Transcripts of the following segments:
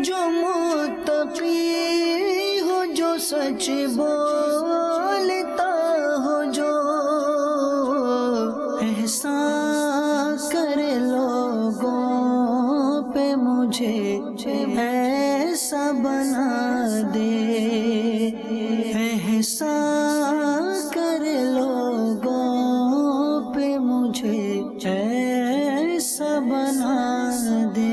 جو متقی ہو، جو سچ بولتا ہو، جو احسان کرے لوگوں پہ، مجھے ایسا بنا دے، احسان کرے لوگوں پہ، مجھے ایسا بنا دے۔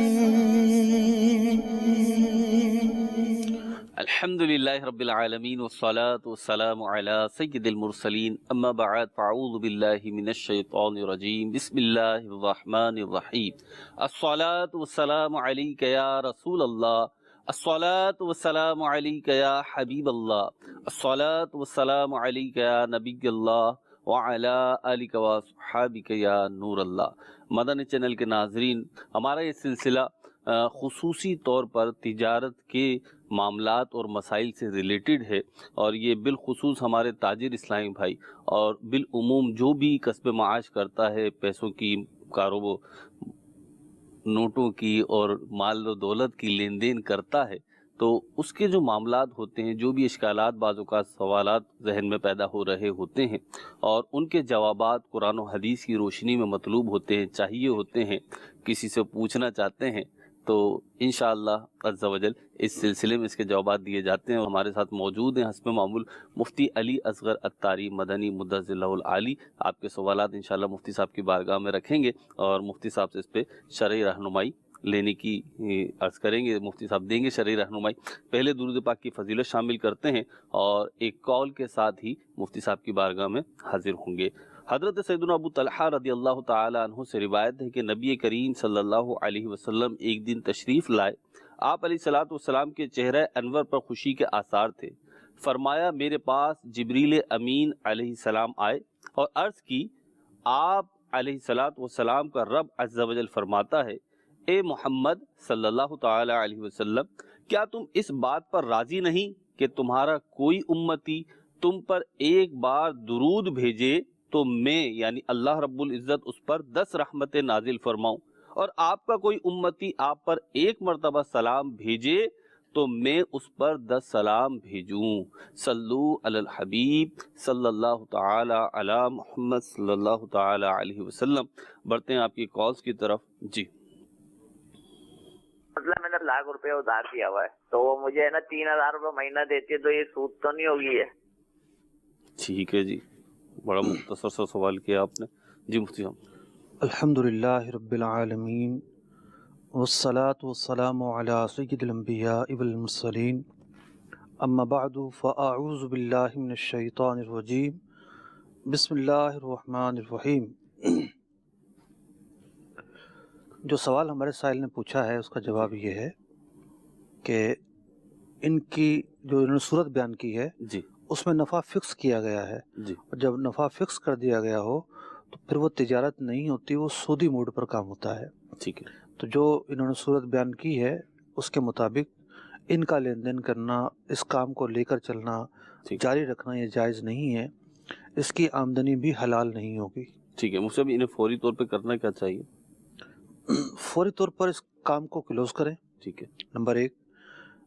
الحمدللہ رب العالمین والصلاة والسلام علی سید المرسلین، اما بعد فاعوذ باللہ من الشیطان الرجیم، بسم اللہ الرحمن الرحیم۔ الصلاة والسلام علیک یا رسول اللہ، الصلاة والسلام علیک یا حبیب اللہ، الصلاة والسلام علیک یا نبی اللہ وعلی آلک وصحابک یا نور اللہ۔ مدنی چینل کے ناظرین، ہمارا یہ سلسلہ خصوصی طور پر تجارت کے معاملات اور مسائل سے ریلیٹڈ ہے، اور یہ بالخصوص ہمارے تاجر اسلامی بھائی اور بالعموم جو بھی کسب معاش کرتا ہے، پیسوں کی، کاروبار، نوٹوں کی اور مال و دولت کی لین دین کرتا ہے، تو اس کے جو معاملات ہوتے ہیں، جو بھی اشکالات، بعض اوقات سوالات ذہن میں پیدا ہو رہے ہوتے ہیں، اور ان کے جوابات قرآن و حدیث کی روشنی میں مطلوب ہوتے ہیں، چاہیے ہوتے ہیں، کسی سے پوچھنا چاہتے ہیں، تو انشاءاللہ عز و جل اس سلسلے میں اس کے جوابات دیے جاتے ہیں۔ ہمارے ساتھ موجود ہیں حسب معمول مفتی علی اصغر اتاری مدنی مدظر اللہ العالی۔ آپ کے سوالات انشاءاللہ مفتی صاحب کی بارگاہ میں رکھیں گے اور مفتی صاحب سے اس پہ شرعی رہنمائی لینے کی عرض کریں گے، مفتی صاحب دیں گے شرعی رہنمائی۔ پہلے درود پاک کی فضیلت شامل کرتے ہیں اور ایک کال کے ساتھ ہی مفتی صاحب کی بارگاہ میں حاضر ہوں گے۔ حضرت سیدنا ابو طلحہ رضی اللہ تعالی عنہ سے روایت ہے کہ نبی کریم صلی اللہ علیہ وسلم ایک دن تشریف لائے، آپ علیہ الصلوۃ والسلام کے چہرہ انور پر خوشی کے آثار تھے۔ فرمایا میرے پاس جبریل امین علیہ السلام آئے اور عرض کی، آپ علیہ الصلوۃ والسلام کا رب عز و جل فرماتا ہے، اے محمد صلی اللہ تعالی علیہ وسلم، کیا تم اس بات پر راضی نہیں کہ تمہارا کوئی امتی تم پر ایک بار درود بھیجے تو میں یعنی اللہ رب العزت اس پر 10 رحمتیں نازل فرماؤں، اور آپ کا کوئی امتی آپ پر ایک مرتبہ سلام بھیجے تو میں اس پر 10 سلام بھیجوں۔ صلو علی الحبیب صلی اللہ تعالی علی محمد صلی اللہ تعالی علیہ وسلم۔ بڑھتے ہیں آپ کی کالز کی طرف۔ جی، مطلب میں نے ₹1,00,000 ادھار دیا ہوا ہے، تو وہ مجھے ہے نا ₹3,000 مہینہ دیتی ہے، تو یہ سود تو نہیں ہوگی ہے؟ ٹھیک ہے جی، بڑا مختصر سا سوال کیا آپ نے۔ جی مفتی صاحب۔ الحمدللہ رب العالمین والصلاة والسلام علی سید الانبیاء والمرسلین، اما بعد فاعوذ باللہ من الشیطان الرجیم، بسم اللہ الرحمن الرحیم۔ جو سوال ہمارے سائل نے پوچھا ہے اس کا جواب یہ ہے کہ ان کی جو انہوں نے صورت بیان کی ہے جی اس میں نفع فکس کیا گیا ہے، جی اور جب نفع فکس کر دیا گیا ہو تو پھر وہ تجارت نہیں ہوتی، وہ سودی موڈ پر کام ہوتا ہے۔ ٹھیک ہے، تو جو انہوں نے صورت بیان کی ہے اس کے مطابق ان کا لین دین کرنا، اس کام کو لے کر چلنا، جاری رکھنا یہ جائز نہیں ہے، اس کی آمدنی بھی حلال نہیں ہوگی۔ ٹھیک ہے مفتی صاحب، انہیں فوری طور پہ کرنا کیا چاہیے؟ فوری طور پر اس کام کو کلوز کریں، ٹھیک ہے، نمبر 1۔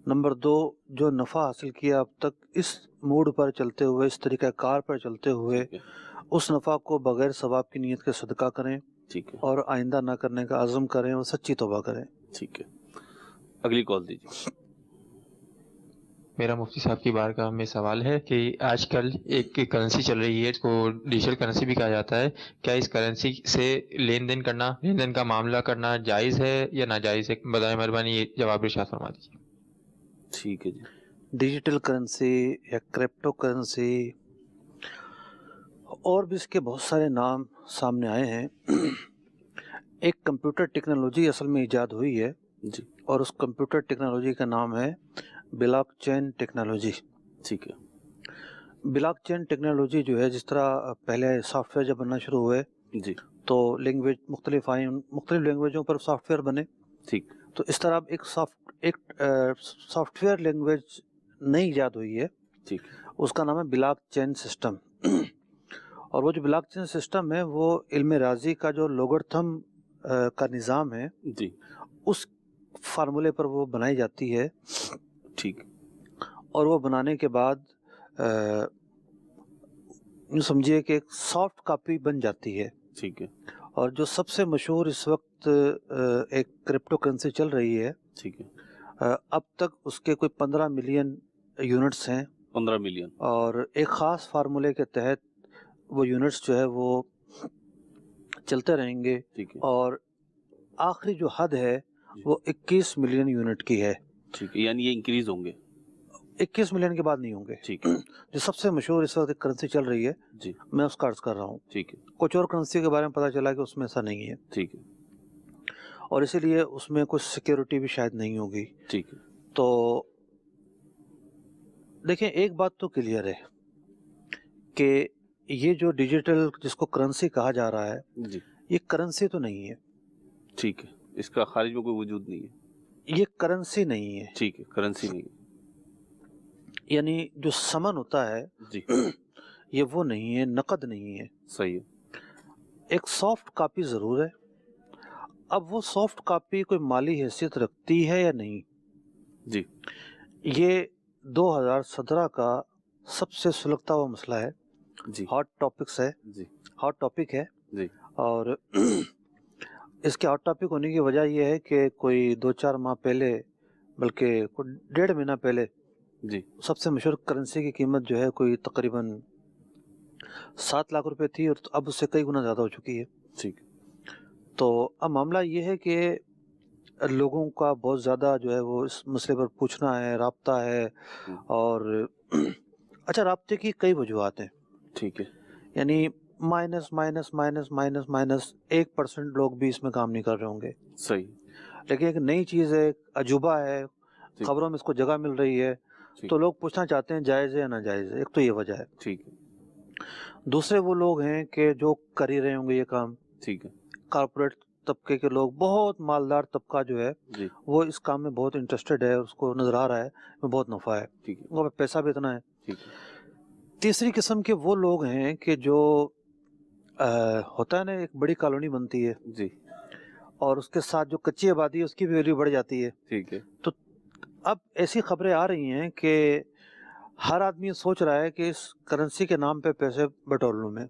نمبر 2، جو نفع حاصل کیا اب تک اس موڈ پر چلتے ہوئے، اس طریقہ کار پر چلتے ہوئے، اس نفع کو بغیر ثواب کی نیت کے صدقہ کریں، ٹھیک ہے، اور آئندہ نہ کرنے کا عزم کریں اور سچی توبہ کریں۔ ٹھیک ہے، اگلی کال دیجیے۔ میرا مفتی صاحب کی بارگاہ میں سوال ہے کہ آج کل ایک کرنسی چل رہی ہے، اس کو ڈیجیٹل کرنسی بھی کہا جاتا ہے، کیا اس کرنسی سے لین دین کا معاملہ کرنا جائز ہے یا ناجائز ہے؟ برائے مہربانی یہ جواب ارشاد فرما دیجیے۔ ٹھیک ہے جی، ڈیجیٹل کرنسی یا کرپٹو کرنسی اور بھی اس کے بہت سارے نام سامنے آئے ہیں۔ ایک کمپیوٹر ٹیکنالوجی اصل میں ایجاد ہوئی ہے جی اور اس کمپیوٹر ٹیکنالوجی کا نام ہے بلاک چین ٹیکنالوجی۔ ٹھیک ہے، بلاک چین ٹیکنالوجی جو ہے، جس طرح پہلے سافٹ ویئر جب بننا شروع ہوئے جی تو لینگویج مختلف آئیں، مختلف لینگویجوں پر سافٹ ویئر بنے، ٹھیک، تو اس طرح ایک سافٹ ویئر لینگویج نئی ایجاد ہوئی ہے، ٹھیک، اس کا نام ہے بلاک چین سسٹم۔ اور وہ جو بلاک چین سسٹم ہے وہ علم ریاضی کا جو لوگرتھم کا نظام ہے جی اس फार्मूले पर वो बनाई जाती है, ठीक और वो बनाने के बाद यूँ समझिए कि एक सॉफ्ट कॉपी बन जाती है। ठीक है और जो सबसे मशहूर इस वक्त एक क्रिप्टो करेंसी चल रही है, ठीक है। अब तक उसके कोई 15 मिलियन यूनिट्स हैं, 15 मिलियन। और एक ख़ास फार्मूले के तहत वो यूनिट्स जो है वो चलते रहेंगे, ठीक है और आखिरी जो हद है जी। वो 21 मिलियन यूनिट की है। ठीक है, यानी ये इंक्रीज होंगे। 21 मिलियन के बाद नहीं होंगे। ठीक है जो सबसे मशहूर इस वक्त करेंसी चल रही है, जी। मैं उसका अर्ज कर रहा हूँ। ठीक है कुछ और करेंसी के बारे में पता चला कि उसमें ऐसा नहीं है, ठीक है और इसीलिए उसमें कुछ सिक्योरिटी भी शायद नहीं होगी। ठीक है तो देखें, एक बात तो क्लियर है कि ये जो डिजिटल जिसको करेंसी कहा जा रहा है, जी। ये करेंसी तो नहीं है, ठीक है, इसका खारिज में कोई वजूद नहीं है। ये करेंसी नहीं है। ठीक है, करेंसी नहीं है। यानी जो समन होता है जी ये वो नहीं है, नकद नहीं है, सही है। एक सॉफ्ट कॉपी ज़रूर है। अब वो सॉफ्ट कॉपी कोई माली हैसियत रखती है या नहीं, जी ये 2017 का सबसे सुलगता हुआ मसला है, जी हॉट टॉपिक्स है, जी हॉट टॉपिक है। जी और इसके हॉट टॉपिक होने की वजह यह है कि कोई 2-4 माह पहले, बल्कि कोई 1.5 महीना पहले, जी सबसे मशहूर करेंसी की कीमत जो है कोई तकरीबन 7 लाख रुपए थी, और अब उससे कई गुना ज़्यादा हो चुकी है। ठीक तो अब मामला ये है कि लोगों का बहुत ज़्यादा जो है वो इस मसले पर पूछना है, राब्ता है, और अच्छा, राब्ते की कई वजूहत हैं। ठीक है यानी minus minus minus minus minus 1% लोग भी इसमें काम नहीं कर रहे होंगे, सही। लेकिन एक नई चीज़ है, एक अजूबा है, ठीक। खबरों में इसको जगह मिल रही है, ठीक। तो लोग पूछना चाहते हैं जायज़ है या नाजायज़ है। एक तो ये वजह है। ठीक है दूसरे वो लोग हैं कि जो कर ही रहे होंगे ये काम, ठीक है कारपोरेट तबके के लोग, बहुत मालदार तबका जो है जी। वो इस काम में बहुत इंटरेस्टेड है, उसको नज़र आ रहा है में बहुत नफ़ा है, ठीक है वो पैसा भी इतना है। ठीक है तीसरी किस्म के वो लोग हैं कि जो होता है ना, एक बड़ी कॉलोनी बनती है जी। और उसके साथ जो कच्ची आबादी है उसकी भी वैल्यू बढ़ जाती है। ठीक है तो अब ऐसी खबरें आ रही हैं कि हर आदमी सोच रहा है कि इस करेंसी के नाम पे पैसे बटोर लूँ मैं,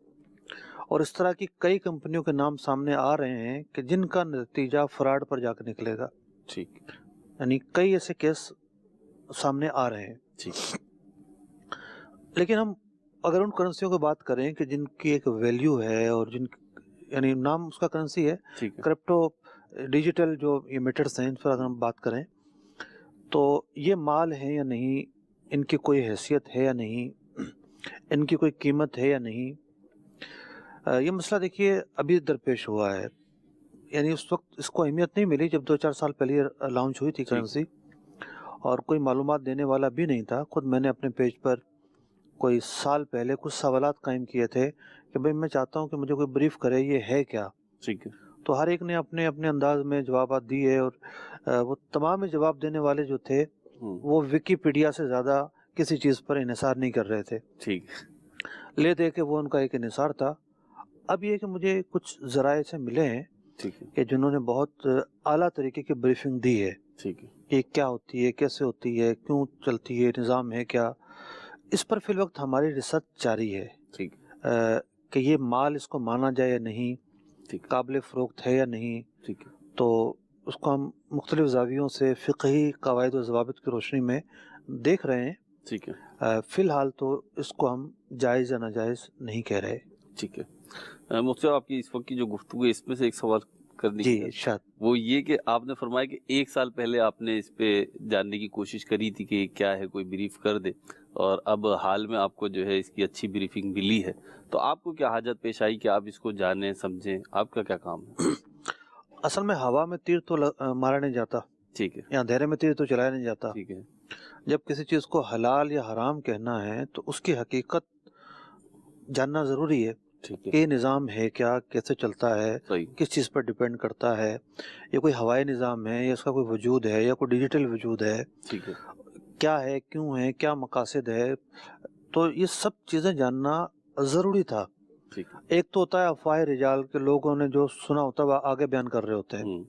और इस तरह की कई कंपनियों के नाम सामने आ रहे हैं कि जिनका नतीजा फ्रॉड पर जाकर निकलेगा। ठीक यानी कई ऐसे केस सामने आ रहे हैं। ठीक लेकिन हम अगर उन करेंसियों की बात करें कि जिनकी एक वैल्यू है, और जिन यानी नाम उसका करेंसी है, ठीक है क्रिप्टो डिजिटल जो ये मेथड्स हैं, इन पर अगर हम बात करें तो ये माल है या नहीं, इनकी कोई हैसियत है या नहीं, इनकी कोई कीमत है या नहीं, ये मसला देखिए अभी दरपेश हुआ है। यानी उस वक्त इसको अहमियत नहीं मिली जब 2-4 साल पहले लॉन्च हुई थी करेंसी, और कोई मालूमात देने वाला भी नहीं था। खुद मैंने अपने पेज पर कोई साल पहले कुछ सवालात कायम किए थे कि भाई मैं चाहता हूँ कि मुझे कोई ब्रीफ करे, ये है क्या। ठीक है तो हर एक ने अपने अपने अंदाज में जवाब दिए, और वो तमाम ही जवाब देने वाले जो थे वो विकीपीडिया से ज़्यादा किसी चीज़ पर इन्हिसार नहीं कर रहे थे। ठीक ले दे के वो उनका एक इन्हिसार था। अब ये कि मुझे कुछ ज़राए से मिले हैं ठीक है कि जिन्होंने बहुत आला तरीके की ब्रीफिंग दी है ठीक है कि क्या होती है, कैसे होती है, क्यों चलती है, निज़ाम है क्या। इस पर फिल वक्त हमारी रिसर्च जारी है ठीक कि ये माल इसको माना जाए या नहीं, ठीक काबिल फ़रोख्त है या नहीं। ठीक है तो उसको हम मुख्तलिफ ज़ावियों से फ़िक़ही कवायद व ज़वाबित की रोशनी में देख रहे हैं। ठीक है फ़िलहाल तो इसको हम जायज़ या नाजायज़ नहीं कह रहे। ठीक है। मुफ्ती साहब, आपकी इस वक्त की जो गुफ्तगू है इसमें से एक सवाल करने जी की है। इरशाद। वो ये कि आपने फरमाया कि 1 साल पहले आपने इस पे जानने की कोशिश करी थी कि क्या है, कोई ब्रीफ कर दे, और अब हाल में आपको जो है इसकी अच्छी ब्रीफिंग मिली है, तो आपको क्या हाजत पेश आई कि आप इसको जानें, समझें? आपका क्या काम है? असल में हवा में तीर तो मारा नहीं जाता, ठीक है या अंधेरे में तीर तो चलाया नहीं जाता। ठीक है जब किसी चीज़ को हलाल या हराम कहना है तो उसकी हकीकत जानना ज़रूरी है ठीक कि है ये निज़ाम है क्या, कैसे चलता है, सही किस चीज़ पर डिपेंड करता है, ये कोई हवाई निज़ाम है या इसका कोई वजूद है या कोई डिजिटल वजूद है, ठीक है क्या है, क्यों है, क्या मकासद है। तो ये सब चीज़ें जानना ज़रूरी था। ठीक है एक तो होता है अफवाह रिजाल के, लोगों ने जो सुना होता है वो आगे बयान कर रहे होते हैं,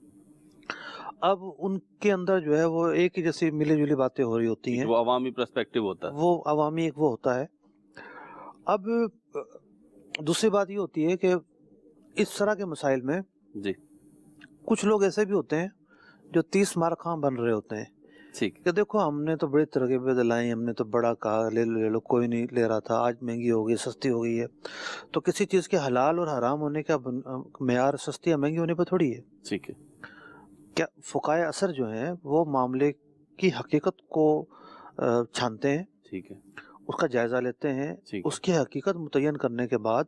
اب ان کے اندر جو ہے وہ ایک ہی جیسی ملی جلی باتیں ہو رہی ہوتی ہیں, وہ عوامی پرسپیکٹو ہوتا ہے. وہ عوامی ایک وہ ہوتا ہے. اب دوسری بات یہ ہوتی ہے کہ اس طرح کے مسائل میں جی کچھ لوگ ایسے بھی ہوتے ہیں جو 30 مار خاں بن رہے ہوتے ہیں ٹھیک کہ دیکھو ہم نے تو بڑی ترغیبیں دلائیں, ہم نے تو بڑا کہا لے لو لے لو, کوئی نہیں لے رہا تھا, آج مہنگی ہو گئی, سستی ہو گئی ہے. تو کسی چیز کے حلال اور حرام ہونے کا معیار سستی یا مہنگی ہونے پہ تھوڑی ہے. ٹھیک ہے. کیا فقہائے اثر جو ہیں وہ معاملے کی حقیقت کو چھانتے ہیں, ٹھیک ہے. اس کا جائزہ لیتے ہیں, ٹھیک اس کی حقیقت متعین کرنے کے بعد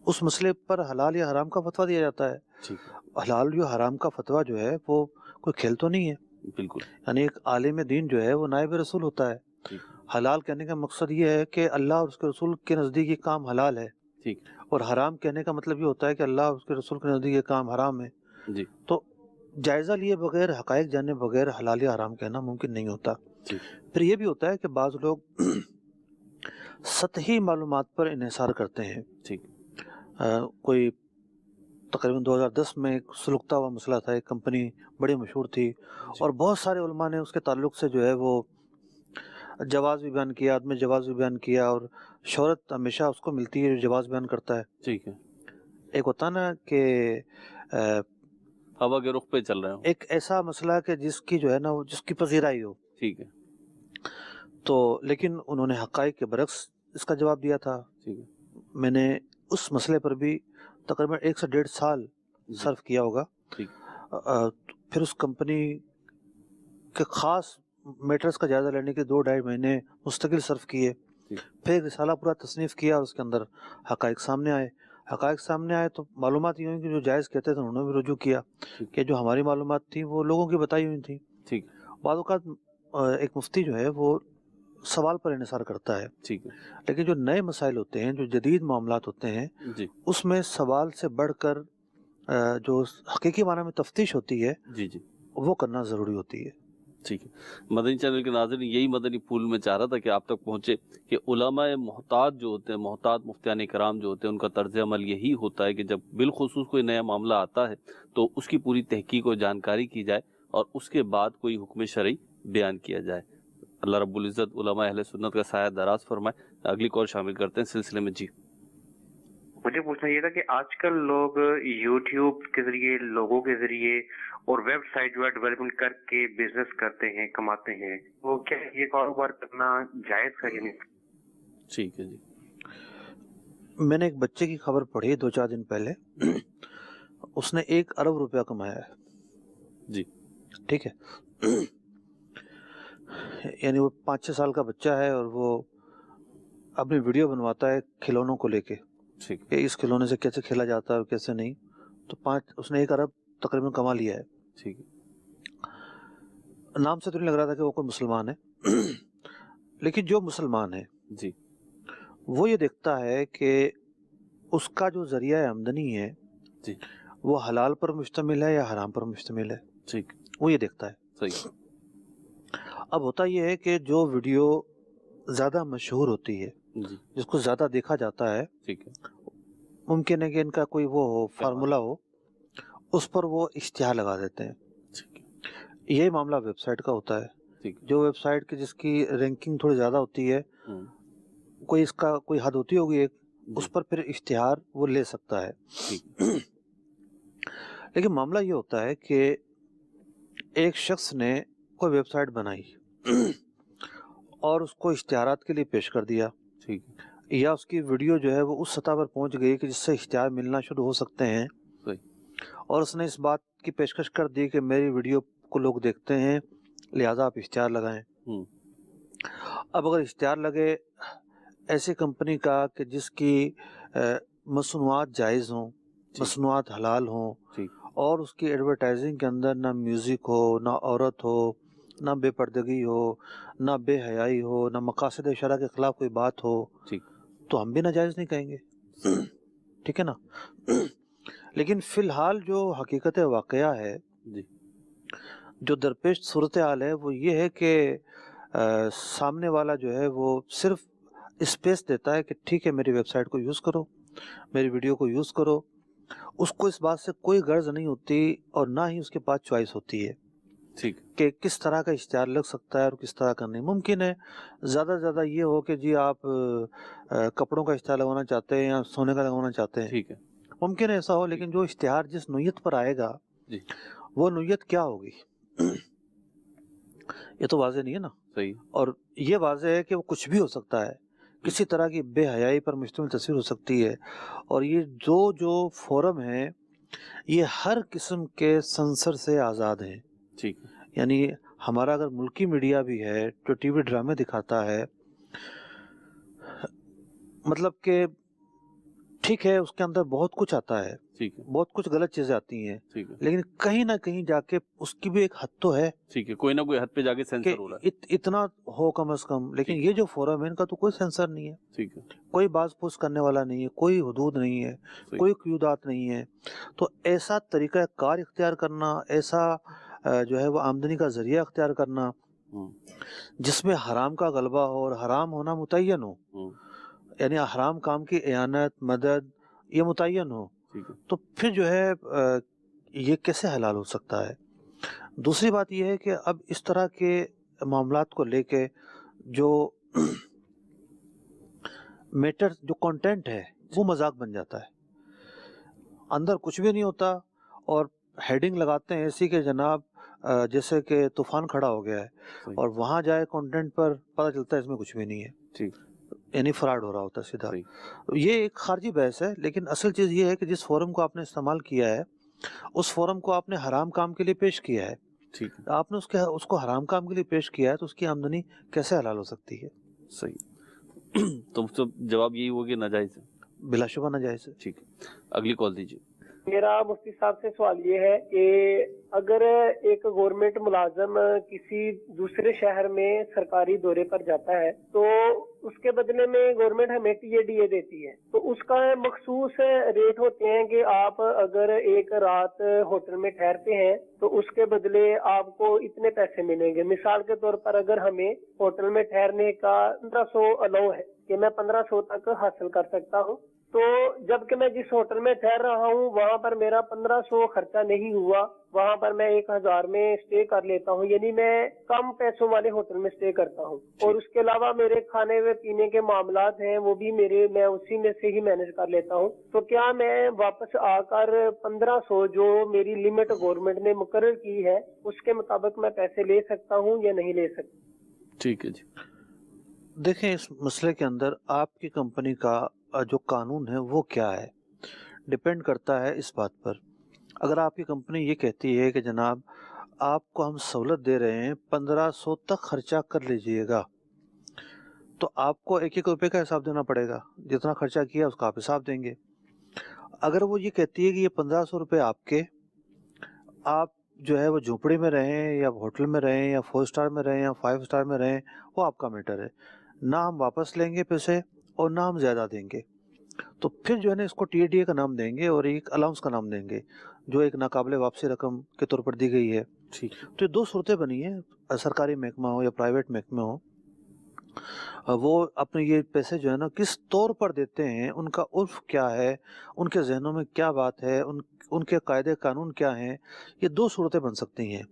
اس مسئلے پر حلال یا حرام کا فتویٰ دیا جاتا ہے. ٹھیک حلال یا حرام کا فتویٰ جو ہے وہ کوئی کھیل تو نہیں ہے. بالکل. یعنی ایک عالم دین جو ہے وہ نائب رسول ہوتا ہے. ٹھیک. حلال کہنے کا مقصد یہ ہے کہ اللہ اور اس کے رسول کے نزدیک یہ کام حلال ہے, ٹھیک. اور حرام کہنے کا مطلب یہ ہوتا ہے کہ اللہ اور اس کے رسول کے نزدیک یہ کام حرام ہے. جی تو جائزہ لیے بغیر, حقائق جانے بغیر حلال یا حرام کہنا ممکن نہیں ہوتا. ٹھیک. پھر یہ بھی ہوتا ہے کہ بعض لوگ سطحی معلومات پر انحصار کرتے ہیں. ٹھیک. کوئی تقریباً 2010 میں ایک سلگتا ہوا مسئلہ تھا, ایک کمپنی بڑی مشہور تھی اور بہت سارے علماء نے اس کے تعلق سے جو ہے وہ جواز بھی بیان کیا, عدم جواز بھی بیان کیا, اور شہرت ہمیشہ اس کو ملتی ہے جو جواز بیان کرتا ہے. ٹھیک ہے. ایک ہوتا نا کہ ہوا کے رخ پہ چل رہے ہوں. ایک ایسا مسئلہ کہ جس کی جو ہے نا وہ جس کی پذیرائی ہو. ٹھیک ہے. تو لیکن انہوں نے حقائق کے برعکس اس کا جواب دیا تھا. ٹھیک ہے. میں نے اس مسئلے پر بھی تقریباً 1 سے 1.5 سال صرف کیا ہوگا. ٹھیک. پھر اس کمپنی کے خاص میٹرز کا جائزہ لینے کے 2-2.5 مہینے مستقل صرف کیے. پھر ایک رسالہ پورا تصنیف کیا اور اس کے اندر حقائق سامنے آئے. حقائق سامنے آئے تو معلومات یہ ہوئی کہ جو جائز کہتے تھے انہوں نے بھی رجوع کیا کہ جو ہماری معلومات تھیں وہ لوگوں کی بتائی ہوئی تھیں. ٹھیک. بعض اوقات ایک مفتی جو ہے وہ سوال پر انحصار کرتا ہے, ٹھیک ہے. لیکن جو نئے مسائل ہوتے ہیں, جو جدید معاملات ہوتے ہیں, جی اس میں سوال سے بڑھ کر جو حقیقی معنی میں تفتیش ہوتی ہے جی جی وہ کرنا ضروری ہوتی ہے. ٹھیک ہے. مدنی چینل کے ناظرین, یہی مدنی پھول میں چاہ رہا تھا کہ آپ تک پہنچے کہ علماء محتاط جو ہوتے ہیں, محتاط مفتیان کرام جو ہوتے ہیں, ان کا طرز عمل یہی ہوتا ہے کہ جب بالخصوص کوئی نیا معاملہ آتا ہے تو اس کی پوری تحقیق و جانکاری کی جائے اور اس کے بعد کوئی حکم شرعی بیان کیا جائے. اللہ رب العزت علماء اہل سنت کا سایہ دراز فرمائے. اگلی کال شامل کرتے ہیں سلسلے میں. جی مجھے پوچھنا یہ تھا کہ آج کل لوگ یوٹیوب کے ذریعے, لوگوں کے ذریعے اور ویب سائٹ جو ہے ڈیولپمنٹ کر کے بزنس کرتے ہیں, کماتے ہیں, وہ کیا یہ کاروبار کرنا جائز ہے یا نہیں؟ ٹھیک ہے. جی میں نے ایک بچے کی خبر پڑھی 2-4 دن پہلے, اس نے 1 ارب روپیہ کمایا ہے. جی ٹھیک ہے, یعنی وہ 5-6 سال کا بچہ ہے اور وہ اپنی ویڈیو بنواتا ہے کھلونوں کو لے کے ٹھیک کہ اس کھلونے سے کیسے کھیلا جاتا ہے اور کیسے نہیں. تو اس نے 1 ارب تقریباً کما لیا ہے. ٹھیک ہے. نام سے تو نہیں لگ رہا تھا کہ وہ کوئی مسلمان ہے, لیکن جو مسلمان ہے جی وہ یہ دیکھتا ہے کہ اس کا جو ذریعہ آمدنی ہے جی وہ حلال پر مشتمل ہے یا حرام پر مشتمل ہے, ٹھیک وہ یہ دیکھتا ہے. صحیح. اب ہوتا یہ ہے کہ جو ویڈیو زیادہ مشہور ہوتی ہے, جی جس کو زیادہ دیکھا جاتا ہے, ٹھیک ہے. ممکن ہے کہ ان کا کوئی وہ ہو فارمولا ہو, اس پر وہ اشتہار لگا دیتے ہیں. ٹھیک ہے. یہی معاملہ ویب سائٹ کا ہوتا ہے. ٹھیک. جو ویب سائٹ کی جس کی رینکنگ تھوڑی زیادہ ہوتی ہے, کوئی اس کا کوئی حد ہوتی ہوگی ایک, اس پر پھر اشتہار وہ لے سکتا ہے. لیکن معاملہ یہ ہوتا ہے کہ ایک شخص نے کوئی ویب سائٹ بنائی اور اس کو اشتہارات کے لیے پیش کر دیا, ٹھیک یا اس کی ویڈیو جو ہے وہ اس سطح پر پہنچ گئی کہ جس سے اشتہار ملنا شروع ہو سکتے ہیں, اور اس نے اس بات کی پیشکش کر دی کہ میری ویڈیو کو لوگ دیکھتے ہیں لہذا آپ اشتہار لگائیں. اب اگر اشتہار لگے ایسی کمپنی کا کہ جس کی مصنوعات جائز ہوں, مصنوعات حلال ہوں, اور اس کی ایڈورٹائزنگ کے اندر نہ میوزک ہو, نہ عورت ہو, نہ بے پردگی ہو, نہ بے حیائی ہو, نہ مقاصد شرع کے خلاف کوئی بات ہو, تو ہم بھی ناجائز نہیں کہیں گے. ٹھیک ہے نا. لیکن فی الحال جو حقیقت واقعہ ہے, جو درپیش صورتحال ہے, وہ یہ ہے کہ سامنے والا جو ہے وہ صرف اسپیس دیتا ہے کہ ٹھیک ہے میری ویب سائٹ کو یوز کرو, میری ویڈیو کو یوز کرو, उसको इस बात से कोई गर्ज नहीं होती और ना ही उसके पास चॉइस होती है ठीक कि किस तरह का इश्तिहार लग सकता है और किस तरह का नहीं। मुमकिन है ज़्यादा से ज़्यादा ये हो कि जी आप कपड़ों का इश्तिहार लगवाना चाहते हैं या सोने का लगवाना चाहते हैं, ठीक है मुमकिन है ऐसा हो, लेकिन जो इश्तिहार जिस नोयत पर आएगा जी, वो नोयत क्या होगी ये तो वाज़ेह नहीं है ना। सही और ये वाज़ेह है कि वो कुछ भी हो सकता है, किसी तरह की बेहयाई पर मुश्तमिल तस्वीर हो सकती है। और ये जो फोरम है ये हर किस्म के सेंसर से आज़ाद हैं। ठीक है यानी हमारा अगर मुल्की मीडिया भी है जो टीवी ड्रामे दिखाता है, मतलब कि ठीक है उसके अंदर बहुत कुछ आता है, ठीक है बहुत कुछ गलत चीज़ें आती हैं, ठीक है लेकिन कहीं ना कहीं जाके उसकी भी एक हद तो है ठीक है, कोई ना कोई हद पे जाके कि सेंसर हो रहा है। इतना हो कम से कम। लेकिन ठीक। ये जो फोरम है इनका तो कोई सेंसर नहीं है, ठीक है कोई बाज पूछ करने वाला नहीं है, कोई हुदूद नहीं है, सही। कोई क़यूदात नहीं है। तो ऐसा तरीका कार इख्तियार करना, ऐसा जो है वो आमदनी का जरिया इख्तियार करना जिसमें हराम का गलबा हो और हराम होना मुतय्यन हो, यानी हराम काम की इयानत मदद ये मुतय्यन हो, ठीक है तो फिर जो है ये कैसे हलाल हो सकता है। दूसरी बात ये है कि अब इस तरह के मामलात को लेके जो मैटर जो कंटेंट है वो मजाक बन जाता है, अंदर कुछ भी नहीं होता और हेडिंग लगाते हैं ऐसी कि जनाब जैसे कि तूफान खड़ा हो गया है, सही। और वहां जाए कंटेंट पर पता चलता है इसमें कुछ भी नहीं है, ठीक यानी फ्रॉड हो रहा होता है सीधा। सही तो ये एक खारजी बहस है, लेकिन असल चीज़ ये है कि जिस फोरम को आपने इस्तेमाल किया है उस फोरम को आपने हराम काम के लिए पेश किया है। ठीक है आपने उसको हराम काम के लिए पेश किया है तो उसकी आमदनी कैसे हलाल हो सकती है। सही तो जवाब यही हुआ कि नाजायज है। बिलाशुबा नाजायज है। ठीक है, अगली कॉल दीजिए। मेरा मुफ्ती साहब से सवाल ये है कि अगर एक गवर्नमेंट मुलाजम किसी दूसरे शहर में सरकारी दौरे पर जाता है तो उसके बदले में गवर्नमेंट हमें टीएडीए देती है, तो उसका मखसूस रेट होते हैं कि आप अगर एक रात होटल में ठहरते हैं तो उसके बदले आपको इतने पैसे मिलेंगे। मिसाल के तौर पर अगर हमें होटल में ठहरने का 1500 अलाउ है कि मैं 1500 तक हासिल कर सकता हूँ, तो जबकि मैं जिस होटल में ठहर रहा हूँ वहाँ पर मेरा 1500 खर्चा नहीं हुआ, वहाँ पर मैं 1000 में स्टे कर लेता हूँ, यानी मैं कम पैसों वाले होटल में स्टे करता हूँ। और उसके अलावा मेरे खाने व पीने के मामलात हैं वो भी मैं उसी में से ही मैनेज कर लेता हूँ। तो क्या मैं वापस आकर 1500 जो मेरी लिमिट गवर्नमेंट ने मुकर्रर की है उसके मुताबिक मैं पैसे ले सकता हूँ या नहीं ले सकता? ठीक है जी। देखें इस मसले के अंदर आपकी कंपनी का जो कानून है वो क्या है, डिपेंड करता है इस बात पर। अगर आपकी कंपनी ये कहती है कि जनाब आपको हम सहूलत दे रहे हैं 1500 तक खर्चा कर लीजिएगा, तो आपको एक एक रुपये का हिसाब देना पड़ेगा, जितना खर्चा किया उसका आप हिसाब देंगे। अगर वो ये कहती है कि ये 1500 रुपये आपके, आप जो है वो झोपड़ी में रहें या होटल में रहें या 4 स्टार में रहें या 5 स्टार में रहें, वो आपका मैटर है। ना हम वापस लेंगे पैसे और ना हम ज़्यादा देंगे। तो फिर जो है ना इसको टीएडीए का नाम देंगे और एक अलाउंस का नाम देंगे जो एक नाकाबिले वापसी रकम के तौर पर दी गई है। ठीक तो ये दो सूरतें बनी है, सरकारी महकमा हो या प्राइवेट महकमे हो, वो अपने ये पैसे जो है ना किस तौर पर देते हैं, उनका उर्फ क्या है, उनके जहनों में क्या बात है, उनके कायदे कानून क्या हैं, ये दो सूरतें बन सकती हैं।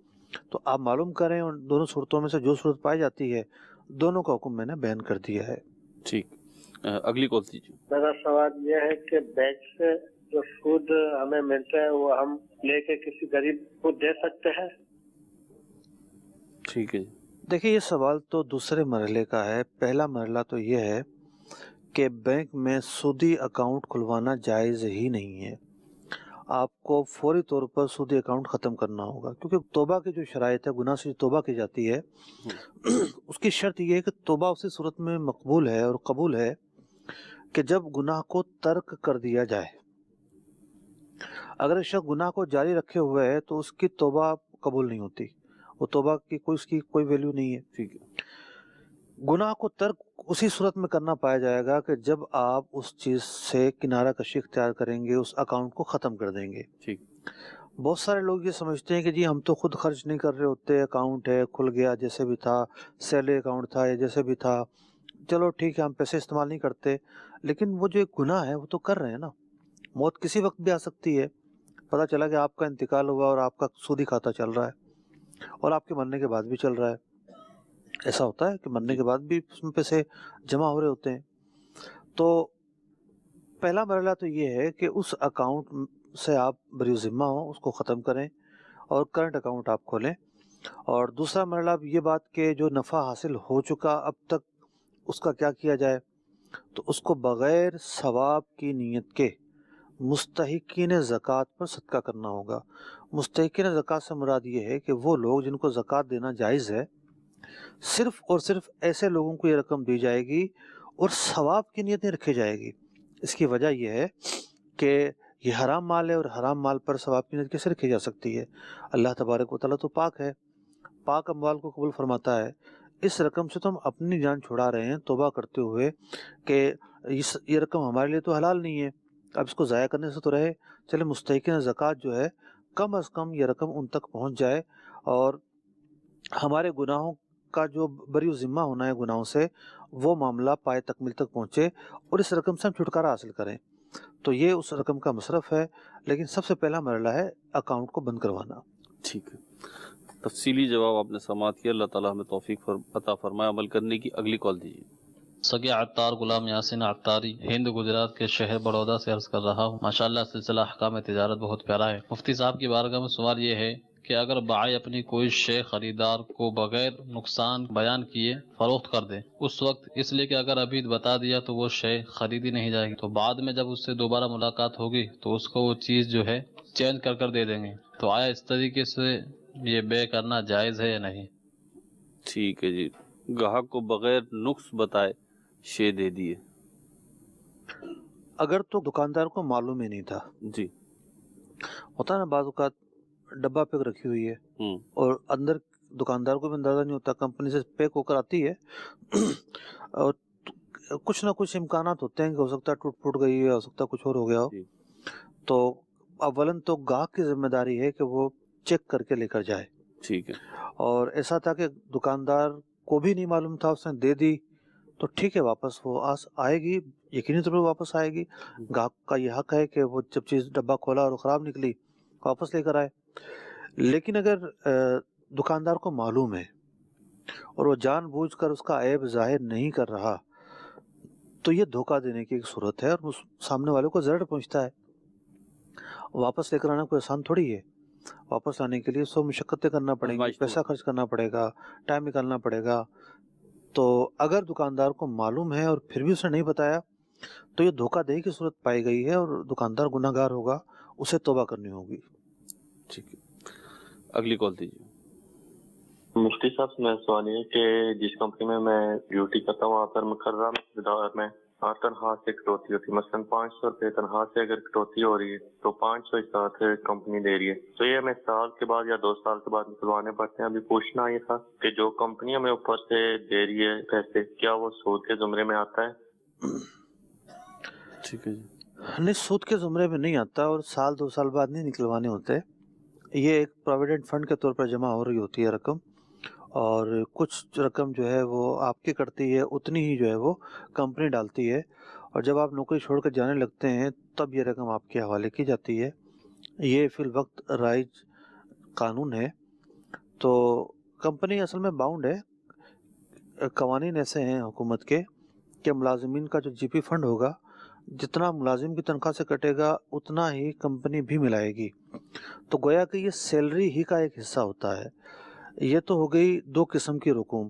तो आप मालूम करें उन दोनों सूरतों में से जो सूरत पाई जाती है दोनों का हुक्म मैंने बयान कर दिया है। ठीक, अगली कॉल दीजिए। मेरा सवाल यह है कि बैंक से जो फूड हमें मिलता है वो हम लेके किसी गरीब को दे सकते हैं? ठीक है। देखिए ये सवाल तो दूसरे मरहले का है। पहला मरहला तो ये है कि बैंक में सूदी अकाउंट खुलवाना जायज़ ही नहीं है। आपको फौरी तौर पर सूदी अकाउंट ख़त्म करना होगा, क्योंकि तौबा की जो शराइत है, गुनाह से तौबा की जाती है, उसकी शर्त ये है कि तौबा उसी सूरत में मकबूल है और कबूल है कि जब गुनाह को तर्क कर दिया जाए। अगर शख्स गुनाह को जारी रखे हुए है तो उसकी तौबा कबूल नहीं होती, वो तौबा की उसकी कोई वैल्यू नहीं है। ठीक है। गुनाह को तर्क उसी सूरत में करना पाया जाएगा कि जब आप उस चीज़ से किनारा कशी इख्तियार करेंगे, उस अकाउंट को ख़त्म कर देंगे। ठीक। बहुत सारे लोग ये समझते हैं कि जी हम तो खुद खर्च नहीं कर रहे होते, अकाउंट है खुल गया, जैसे भी था सैलरी अकाउंट था या जैसे भी था, चलो ठीक है हम पैसे इस्तेमाल नहीं करते, लेकिन वो जो एक गुनाह है वो तो कर रहे हैं ना, موت کسی وقت بھی آ سکتی ہے. پتہ چلا کہ آپ کا انتقال ہوا اور آپ کا سودی کھاتا چل رہا ہے اور آپ کے مرنے کے بعد بھی چل رہا ہے. ایسا ہوتا ہے کہ مرنے کے بعد بھی اس میں پیسے جمع ہو رہے ہوتے ہیں. تو پہلا مرحلہ تو یہ ہے کہ اس اکاؤنٹ سے آپ بری ذمہ ہوں، اس کو ختم کریں اور کرنٹ اکاؤنٹ آپ کھولیں. اور دوسرا مرحلہ یہ بات کہ جو نفع حاصل ہو چکا اب تک اس کا کیا کیا جائے. تو اس کو بغیر ثواب کی نیت کے مستحقین زکوٰۃ پر صدقہ کرنا ہوگا. مستحقین زکوٰۃ سے مراد یہ ہے کہ وہ لوگ جن کو زکوٰۃ دینا جائز ہے، صرف اور صرف ایسے لوگوں کو یہ رقم دی جائے گی اور ثواب کی نیت نہیں رکھی جائے گی. اس کی وجہ یہ ہے کہ یہ حرام مال ہے اور حرام مال پر ثواب کی نیت کیسے رکھی جا سکتی ہے. اللہ تبارک و تعالیٰ تو پاک ہے، پاک اموال کو قبول فرماتا ہے. اس رقم سے تو ہم اپنی جان چھڑا رہے ہیں توبہ کرتے ہوئے کہ یہ رقم ہمارے لیے تو حلال نہیں ہے، اب اس کو ضائع کرنے سے تو رہے. چلے مستحقین زکوٰۃ جو ہے کم از کم یہ رقم ان تک پہنچ جائے اور ہمارے گناہوں کا جو بری ذمہ ہونا ہے گناہوں سے وہ معاملہ پائے تکمیل تک پہنچے اور اس رقم سے ہم چھٹکارا حاصل کریں. تو یہ اس رقم کا مصرف ہے، لیکن سب سے پہلا مرحلہ ہے اکاؤنٹ کو بند کروانا. ٹھیک ہے، تفصیلی جواب آپ نے سماعت کیا. اللہ تعالیٰ ہمیں توفیق عطا فرمائے عمل کرنے کی. اگلی کال دیجیے. سگے عطار غلام یاسین عطاری، ہند گجرات کے شہر بڑودہ سے عرض کر رہا ہوں. ماشاءاللہ سلسلہ احکام تجارت بہت پیارا ہے. مفتی صاحب کی بارگاہ میں سوال یہ ہے کہ اگر بائع اپنی کوئی شے خریدار کو بغیر نقصان بیان کیے فروخت کر دے اس وقت، اس لیے کہ اگر ابھی بتا دیا تو وہ شے خریدی نہیں جائے گی، تو بعد میں جب اس سے دوبارہ ملاقات ہوگی تو اس کو وہ چیز جو ہے چینج کر دے دیں گے، تو آیا اس طریقے سے یہ بے کرنا جائز ہے یا نہیں؟ ٹھیک ہے جی. گاہک کو بغیر نقص بتائے شے دے دیے. اگر تو دکاندار کو معلوم ہی نہیں تھا، جی ہوتا ہے نا بعض اوقات ڈبہ پیک رکھی ہوئی ہے اور اندر دکاندار کو بھی اندازہ نہیں ہوتا، کمپنی سے پیک ہو کر آتی ہے اور کچھ نہ کچھ امکانات ہوتے ہیں کہ ہو سکتا ہے ٹوٹ پھوٹ گئی ہے، ہو سکتا ہے کچھ اور ہو گیا ہو. تو اولاً تو گاہک کی ذمہ داری ہے کہ وہ چیک کر کے لے کر جائے. ٹھیک ہے. اور ایسا تھا کہ دکاندار کو بھی نہیں معلوم تھا، اس نے دے دی تو ٹھیک ہے، واپس وہ آئے گی، یقینی طور پر واپس آئے گی. گاہک کا یہ حق ہے کہ وہ جب چیز ڈبہ کھولا اور خراب نکلی واپس لے کر آئے. لیکن اگر دکاندار کو معلوم ہے اور وہ جان بوجھ کر اس کا عیب ظاہر نہیں کر رہا تو یہ دھوکہ دینے کی ایک صورت ہے اور سامنے والے کو ضرر پہنچتا ہے. واپس لے کر آنا کوئی آسان تھوڑی ہے. واپس لانے کے لیے سو مشقتیں کرنا پڑیں گی، پیسہ خرچ کرنا پڑے گا، ٹائم نکالنا پڑے گا. تو اگر دکاندار کو معلوم ہے اور پھر بھی اسے نہیں بتایا تو یہ دھوکہ دہی کی صورت پائی گئی ہے اور دکاندار گناہ گار ہوگا، اسے توبہ کرنی ہوگی. ٹھیک ہے، اگلی کال دیجیے. مفتی صاحب سے میرا سوال یہ ہے کہ جس کمپنی میں ڈیوٹی کرتا ہوں وہاں پر مقررہ مقدار میں تنخواہ سے کٹوتی ہوتی ہے. مثلاً 500 روپے تنخواہ سے اگر کٹوتی ہو رہی ہے تو 500 اس طرح سے کمپنی دے رہی ہے، تو یہ ہمیں سال کے بعد یا 2 سال کے بعد نکلوانے پڑتے ہیں. ابھی پوچھنا یہ تھا کہ جو کمپنی ہمیں اوپر سے دے رہی ہے پیسے، کیا وہ سود کے زمرے میں آتا ہے؟ ٹھیک ہے جی. نہیں، سود کے زمرے میں نہیں آتا اور سال 2 سال بعد نہیں نکلوانے ہوتے. یہ ایک پروویڈنٹ فنڈ کے طور پر جمع ہو رہی ہوتی ہے رقم، اور کچھ رقم جو ہے وہ آپ کی کٹتی ہے، اتنی ہی جو ہے وہ کمپنی ڈالتی ہے، اور جب آپ نوکری چھوڑ کر جانے لگتے ہیں تب یہ رقم آپ کے حوالے کی جاتی ہے. یہ فی الوقت رائج قانون ہے. تو کمپنی اصل میں باؤنڈ ہے. قوانین ایسے ہیں حکومت کے کہ ملازمین کا جو جی پی فنڈ ہوگا، جتنا ملازم کی تنخواہ سے کٹے گا اتنا ہی کمپنی بھی ملائے گی. تو گویا کہ یہ سیلری ہی کا ایک حصہ ہوتا ہے. یہ تو ہو گئی 2 قسم کی رقوم،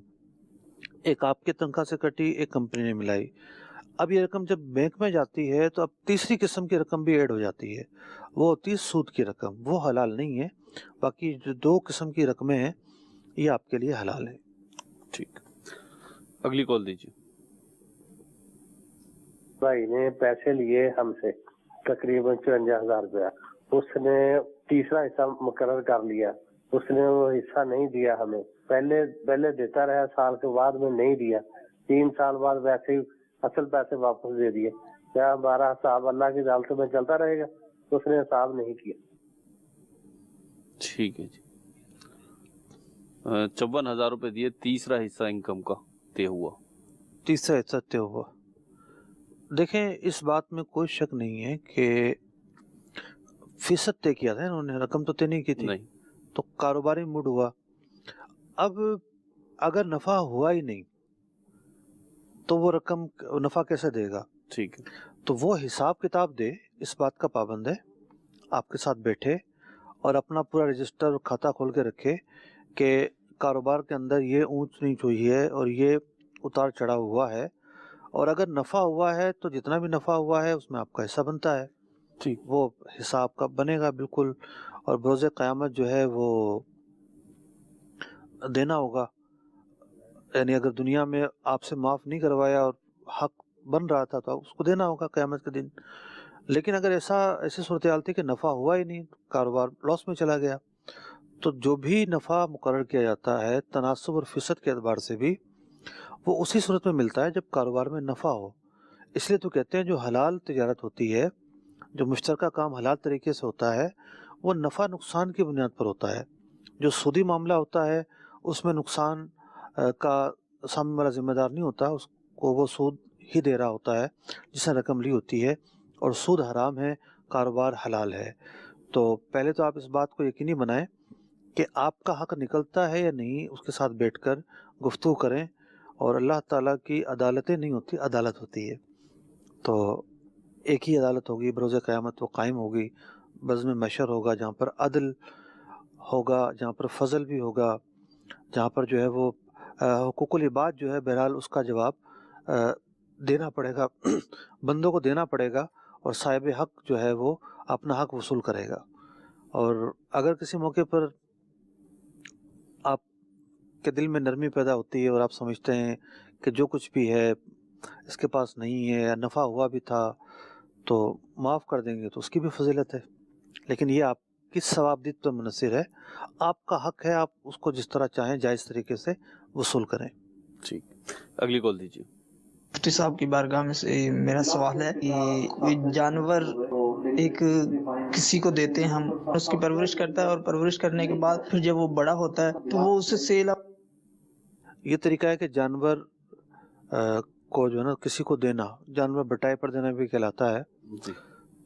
ایک آپ کی تنخواہ سے کٹی، ایک کمپنی نے ملائی. اب یہ رقم جب بینک میں جاتی ہے تو اب تیسری قسم کی رقم بھی ایڈ ہو جاتی ہے، وہ ہوتی ہے سود کی رقم. وہ حلال نہیں ہے. باقی جو 2 قسم کی رقمیں ہیں یہ آپ کے لیے حلال ہیں. ٹھیک، اگلی کال دیجیے. بھائی نے پیسے لیے ہم سے تقریباً 54,000 روپیہ، اس نے تیسرا حصہ مقرر کر لیا، اس نے وہ حصہ نہیں دیا ہمیں. پہلے دیتا رہا، سال کے بعد میں نہیں دیا، 3 سال بعد ویسے ہی اصل پیسے واپس دے دیے. کیا ہمارا حساب اللہ کی عدالت میں چلتا رہے گا؟ اس نے حساب نہیں کیا. ٹھیک ہے جی. 54,000 روپے دیے، تیسرا حصہ انکم کا طے ہوا. تیسرا حصہ طے ہوا. دیکھیں، اس بات میں کوئی شک نہیں ہے کہ फीसद तय किया था इन्होंने, रकम तो तय नहीं की थी। नहीं। तो कारोबारी मूड हुआ। अब अगर नफा हुआ ही नहीं तो वो रकम नफा कैसे देगा? ठीक है। तो वो हिसाब किताब दे, इस बात का पाबंद है, आपके साथ बैठे और अपना पूरा रजिस्टर खाता खोल के रखे कि कारोबार के अंदर ये ऊंच नीच हुई है और ये उतार चढ़ाव हुआ है, और अगर नफा हुआ है तो जितना भी नफा हुआ है उसमें आपका हिस्सा बनता है। ठीक। वो हिसाब का बनेगा बिल्कुल, और बरोज़ क़यामत जो है वो देना होगा। यानी अगर दुनिया में आपसे माफ़ नहीं करवाया और हक बन रहा था तो उसको देना होगा क़यामत के दिन। लेकिन अगर ऐसी सूरत हाल थी कि नफ़ा हुआ ही नहीं, कारोबार लॉस में चला गया, तो जो भी नफ़ा मुकर्रर किया जाता है तनासुब और फ़ीसद के एतबार से भी, वो उसी सूरत में मिलता है जब कारोबार में नफ़ा हो। इसलिए तो कहते हैं जो हलाल तिजारत होती है, जो मुश्तरका काम हलाल तरीके से होता है, वो नफ़ा नुकसान की बुनियाद पर होता है। जो सूदी मामला होता है उसमें नुकसान का सामने वाला ज़िम्मेदार नहीं होता, उसको वो सूद ही दे रहा होता है जिसने रकम ली होती है, और सूद हराम है, कारोबार हलाल है। तो पहले तो आप इस बात को यकीनी बनाएं कि आपका हक निकलता है या नहीं, उसके साथ बैठकर गुफ्तगू करें। और अल्लाह ताला की अदालतें नहीं होती, अदालत होती है। तो एक ही अदालत होगी, बरोज़ क़यामत वो कायम होगी, बज़्म महशर होगा, जहाँ पर अदल होगा, जहाँ पर फ़ज़ल भी होगा, जहाँ पर जो है वो हुकूकुल इबाद जो है बहरहाल उसका जवाब देना पड़ेगा बंदों को देना पड़ेगा, और साहिब हक जो है वो अपना हक वसूल करेगा। और अगर किसी मौके पर आपके दिल में नरमी पैदा होती है और आप समझते हैं कि जो कुछ भी है इसके पास नहीं है या नफ़ा हुआ भी था तो माफ़ कर देंगे, तो उसकी भी फजीलत है। लेकिन ये आप किस सवाबदीद पर मुनसिर है, आपका हक है, आप उसको जिस तरह चाहें जायज़ तरीके से वसूल करें। ठीक, अगली कॉल दीजिए। मुफ्ती साहब की बारगाह में से मेरा सवाल है कि कोई जानवर एक किसी को देते हैं, हम उसकी परवरिश करता है और परवरिश करने के बाद फिर जब वो बड़ा होता है तो वो उसे सेल। ये तरीका है कि जानवर को जो है ना किसी को देना, जानवर बटाई पर देना भी कहलाता है। जी।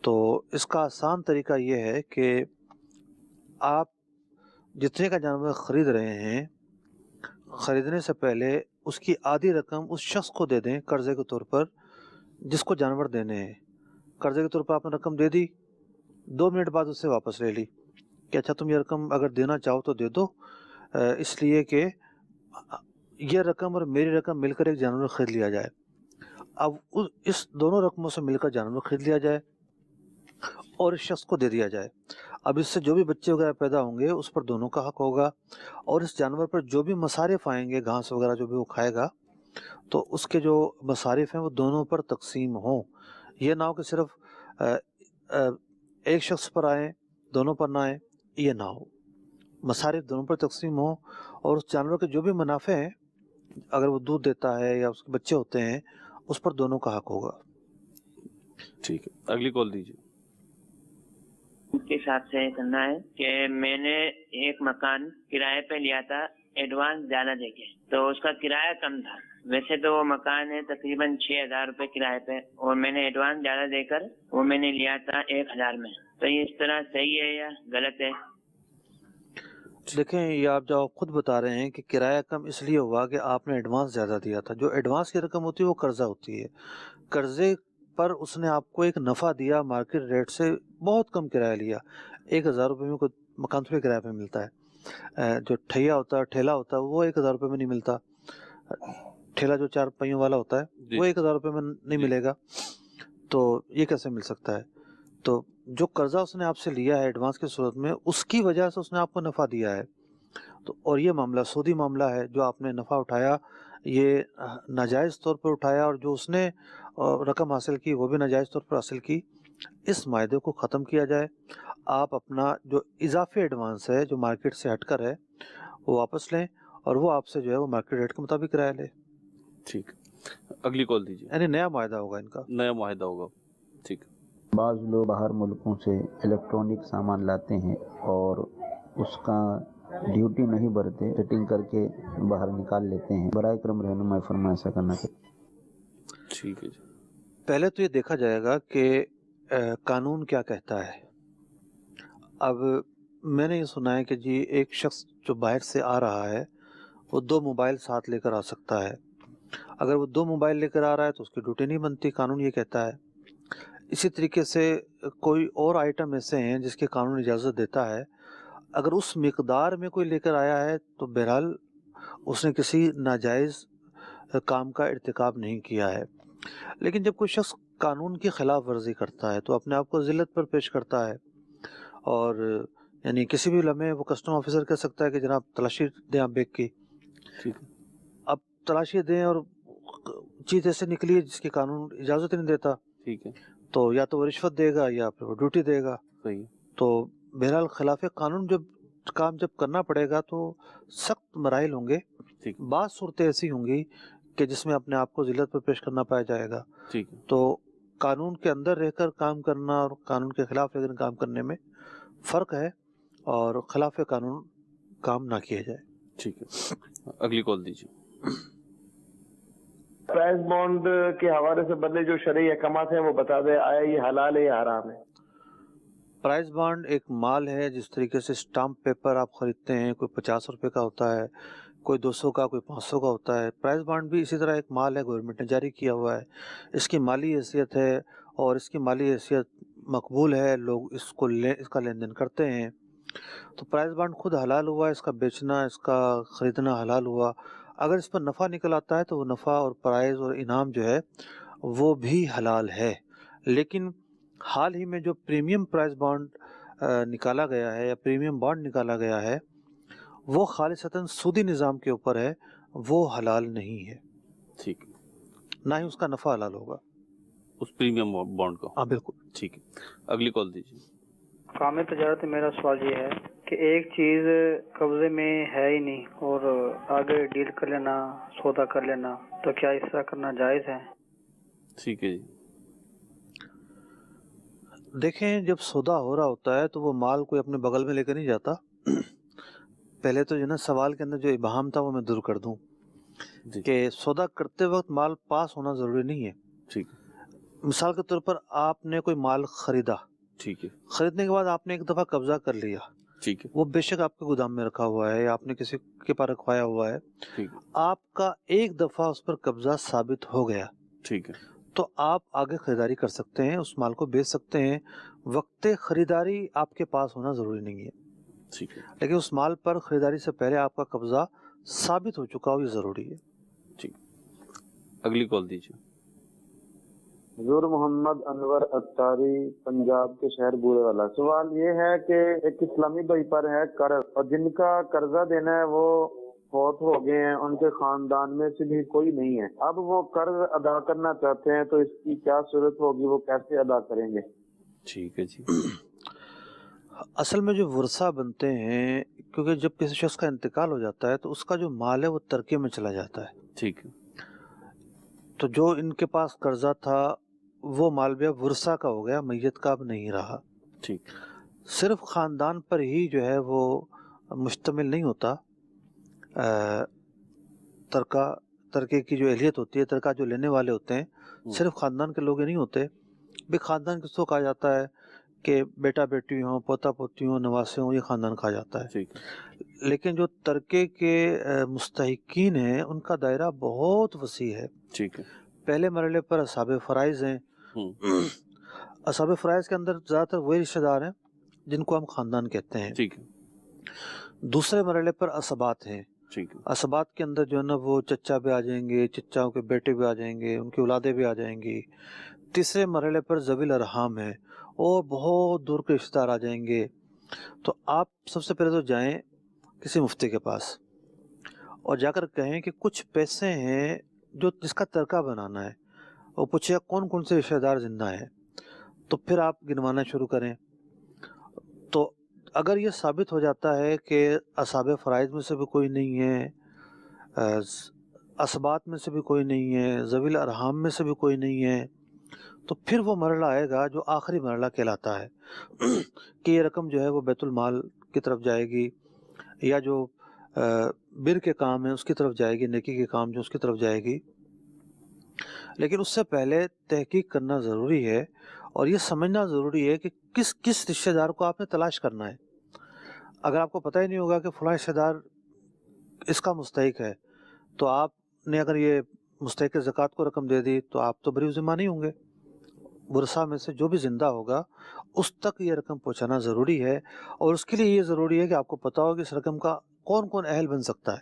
तो इसका आसान तरीका ये है कि आप जितने का जानवर ख़रीद रहे हैं, ख़रीदने से पहले उसकी आधी रकम उस शख्स को दे दें कर्ज़े के तौर पर जिसको जानवर देने हैं। कर्ज़े के तौर पर आपने रकम दे दी, 2 मिनट बाद उससे वापस ले ली कि अच्छा तुम ये रकम अगर देना चाहो तो दे दो, इसलिए कि ये रकम और मेरी रकम मिलकर एक जानवर ख़रीद लिया जाए। अब इस दोनों रकमों से मिलकर जानवर ख़रीद लिया जाए और इस शख्स को दे दिया जाए। अब इससे जो भी बच्चे वगैरह पैदा होंगे उस पर दोनों का हक होगा, और इस जानवर पर जो भी मसारिफ आएंगे, घास वगैरह जो भी वो खाएगा, तो उसके जो मसारिफ हैं वो दोनों पर तकसीम हों। ये ना हो कि सिर्फ एक शख्स पर आए, दोनों पर ना आए, ये ना हो। मसारिफ दोनों पर तकसीम हो, और उस जानवर के जो भी मुनाफे हैं, अगर वो दूध देता है या उसके बच्चे होते हैं, उस पर दोनों का हक होगा। ठीक है, अगली कॉल दीजिए। के हिसाब से करना है कि मैंने एक मकान किराए पे लिया था एडवांस ज्यादा देके, तो उसका किराया कम था। वैसे तो वो मकान है तकरीबन 6,000 रुपए किराए पे, और मैंने एडवांस ज्यादा देकर वो मैंने लिया था 1,000 में। तो ये इस तरह सही है या गलत है? देखें, ये आप जो खुद बता रहे हैं कि किराया कम इसलिए हुआ कि आपने एडवांस ज़्यादा दिया था। जो एडवांस की रकम होती है वो कर्जा होती है। कर्जे पर उसने आपको एक नफ़ा दिया, मार्केट रेट से बहुत कम किराया लिया। 1,000 रुपये में कोई मकान थोड़ी किराए पे मिलता है। जो ठैया होता है, ठेला होता है, वो 1,000 रुपये में नहीं मिलता। ठेला जो 4 पहियों वाला होता है वो 1,000 रुपये में नहीं मिलेगा। तो ये कैसे मिल सकता है? तो जो कर्जा उसने आपसे लिया है एडवांस की सूरत में, उसकी वजह से उसने आपको नफ़ा दिया है। तो और ये मामला सूदी मामला है। जो आपने नफ़ा उठाया ये नाजायज़ तौर पर उठाया, और जो उसने रकम हासिल की वो भी नाजायज़ तौर पर हासिल की। इस मायदे को ख़त्म किया जाए। आप अपना जो इजाफी एडवांस है जो मार्केट से हटकर है वो वापस लें, और वो आपसे जो है वो मार्केट रेट के मुताबिक किराया ले। ठीक, अगली कॉल दीजिए। यानी नया मायदा होगा, इनका नया माहिदा होगा। ठीक। बाज़ लोग बाहर मुल्कों से इलेक्ट्रॉनिक सामान लाते हैं और उसका ड्यूटी नहीं भरते, सेटिंग करके बाहर निकाल लेते हैं। बराए करम रहनुमाई फरमाएं ऐसा करना चाहिए। ठीक है जी। पहले तो ये देखा जाएगा कि कानून क्या कहता है। اب میں نے یہ سنا ہے کہ جی ایک شخص جو باہر سے آ رہا ہے وہ 2 موبائل ساتھ لے کر آ سکتا ہے. اگر وہ 2 موبائل لے کر آ رہا ہے تو اس کی ڈیوٹی نہیں بنتی، قانون یہ کہتا ہے. اسی طریقے سے کوئی اور آئٹم ایسے ہیں جس کے قانون اجازت دیتا ہے، اگر اس مقدار میں کوئی لے کر آیا ہے تو بہرحال اس نے کسی ناجائز کام کا ارتکاب نہیں کیا ہے. لیکن جب کوئی شخص قانون کی خلاف ورزی کرتا ہے تو اپنے آپ کو ذلت پر پیش کرتا ہے، اور یعنی کسی بھی لمحے وہ کسٹم آفیسر کہہ سکتا ہے کہ جناب تلاشی دیں آپ بیگ کی. اب تلاشی دیں اور چیز ایسے نکلی ہے جس کی قانون اجازت نہیں دیتا، ٹھیک ہے، تو یا تو وہ رشوت دے گا یا پھر وہ ڈیوٹی دے گا. صحیح. تو بہرحال خلاف قانون کام جب کرنا پڑے گا تو سخت مراحل ہوں گے. بعض صورتیں ایسی ہوں گی کہ جس میں اپنے آپ کو ذلت پر پیش کرنا پایا جائے گا. ٹھیک ہے. تو قانون کے اندر رہ کر کام کرنا اور قانون کے خلاف رہ کر کام کرنے میں فرق ہے، اور خلاف قانون کام نہ کیا جائے. ٹھیک ہے، اگلی کال دیجیے. پرائز بانڈ کے حوالے سے بدلے جو شرعی احکامات ہیں وہ بتا دیں، آیا یہ حلال ہے یا حرام ہے؟ پرائز بانڈ ایک مال ہے، جس طریقے سے اسٹامپ پیپر آپ خریدتے ہیں، کوئی 50 روپے کا ہوتا ہے، کوئی 200 کا، کوئی 500 کا ہوتا ہے. پرائز بانڈ بھی اسی طرح ایک مال ہے، گورنمنٹ نے جاری کیا ہوا ہے. اس کی مالی حیثیت ہے اور اس کی مالی حیثیت مقبول ہے، لوگ اس کا لین دین کرتے ہیں. تو پرائز بانڈ خود حلال ہوا، اس کا بیچنا، اس کا خریدنا حلال ہوا. اگر اس پر نفع نکل آتا ہے تو وہ نفع اور پرائز اور انعام جو ہے وہ بھی حلال ہے. لیکن حال ہی میں جو پریمیم پرائز بانڈ نکالا گیا ہے یا پریمیم بانڈ نکالا گیا ہے وہ خالصتاً سودی نظام کے اوپر ہے، وہ حلال نہیں ہے. ٹھیک، نہ ہی اس کا نفع حلال ہوگا، اس پریمیم بانڈ کا. ہاں بالکل. ٹھیک ہے، اگلی کال دیجیے. کام تجارت میں میرا سوال یہ ہے کہ ایک چیز قبضے میں ہے ہی نہیں اور آگے ڈیل کر لینا، سودا کر لینا، تو کیا اس طرح کرنا جائز ہے؟ ٹھیک ہے جی. دیکھیں، جب سودا ہو رہا ہوتا ہے تو وہ مال کوئی اپنے بغل میں لے کر نہیں جاتا. پہلے تو جو نا سوال کے اندر جو ابہام تھا وہ میں دور کر دوں کہ سودا کرتے وقت مال پاس ہونا ضروری نہیں ہے. ٹھیک. مثال کے طور پر آپ نے کوئی مال خریدا، ٹھیک ہے، خریدنے کے بعد آپ نے ایک دفعہ قبضہ کر لیا، ٹھیک ہے، وہ بے شک آپ کے گودام میں رکھا ہوا ہے یا آپ نے کسی کے پاس رکھوایا ہوا ہے، ٹھیک ہے، آپ کا ایک دفعہ اس پر قبضہ ثابت ہو گیا، ٹھیک ہے، تو آپ آگے خریداری کر سکتے ہیں، اس مال کو بیچ سکتے ہیں. وقت خریداری آپ کے پاس ہونا ضروری نہیں ہے، ٹھیک ہے، لیکن اس مال پر خریداری سے پہلے آپ کا قبضہ ثابت ہو چکا ہو، یہ ضروری ہے. ٹھیک، اگلی کال دیجیے. حضور محمد انور اتاری، پنجاب کے شہر بورے والا. سوال یہ ہے کہ ایک اسلامی بھائی پر ہے قرض، اور جن کا قرضہ دینا ہے وہ فوت ہو گئے ہیں، ان کے خاندان میں سے بھی کوئی نہیں ہے. اب وہ قرض ادا کرنا چاہتے ہیں تو اس کی کیا صورت ہوگی، وہ کیسے ادا کریں گے؟ ٹھیک ہے جی. اصل میں جو ورثہ بنتے ہیں، کیونکہ جب کسی شخص کا انتقال ہو جاتا ہے تو اس کا جو مال ہے وہ ترکے میں چلا جاتا ہے. ٹھیک ہے. تو جو ان کے پاس قرضہ تھا وہ مال بھی اب ورثہ کا ہو گیا، میت کا اب نہیں رہا. ٹھیک. صرف خاندان پر ہی جو ہے وہ مشتمل نہیں ہوتا. ترکے کی جو اہلیت ہوتی ہے، ترکہ جو لینے والے ہوتے ہیں صرف خاندان کے لوگ ہی نہیں ہوتے. بھی خاندان کس کو کہا جاتا ہے کہ بیٹا بیٹی ہوں، پوتا پوتی ہوں، نواسے ہوں، یہ خاندان کہا جاتا ہے. لیکن جو ترکے کے مستحقین ہیں ان کا دائرہ بہت وسیع ہے. ٹھیک ہے. پہلے مرحلے پر اصحاب فرائض ہیں. اصحاب فرائض کے اندر زیادہ تر وہی رشتہ دار ہیں جن کو ہم خاندان کہتے ہیں. ٹھیک ہے. دوسرے مرحلے پر اسبات ہیں. ٹھیک ہے. اسبات کے اندر جو ہے نا وہ چچا بھی آ جائیں گے، چچاؤں کے بیٹے بھی آ جائیں گے، ان کی اولادیں بھی آ جائیں گی. تیسرے مرحلے پر ذوی الارحام ہیں اور بہت دور کے رشتہ دار آ جائیں گے. تو آپ سب سے پہلے تو جائیں کسی مفتی کے پاس اور جا کر کہیں کہ کچھ پیسے ہیں جس کا ترکہ بنانا ہے، اور پوچھے کون کون سے رشتہ دار زندہ ہیں، تو پھر آپ گنوانا شروع کریں. تو اگر یہ ثابت ہو جاتا ہے کہ اصحاب فرائض میں سے بھی کوئی نہیں ہے، اسبات میں سے بھی کوئی نہیں ہے، ذوی الارحام میں سے بھی کوئی نہیں ہے، تو پھر وہ مرحلہ آئے گا جو آخری مرحلہ کہلاتا ہے کہ یہ رقم جو ہے وہ بیت المال کی طرف جائے گی، یا جو بر کے کام ہیں اس کی طرف جائے گی، نیکی کے کام جو اس کی طرف جائے گی. لیکن اس سے پہلے تحقیق کرنا ضروری ہے اور یہ سمجھنا ضروری ہے کہ किस रिश्तेदार को आपने तलाश करना है। अगर आपको पता ही नहीं होगा कि फलां रिश्तेदार इसका मुस्तहिक है, तो आपने अगर ये मुस्तहिक ज़कात को रकम दे दी तो आप तो बरी ज़िम्मा नहीं होंगे। वरसा में से जो भी ज़िंदा होगा उस तक ये रकम पहुंचाना ज़रूरी है, और उसके लिए ये ज़रूरी है कि आपको पता हो कि इस रकम का कौन कौन अहल बन सकता है।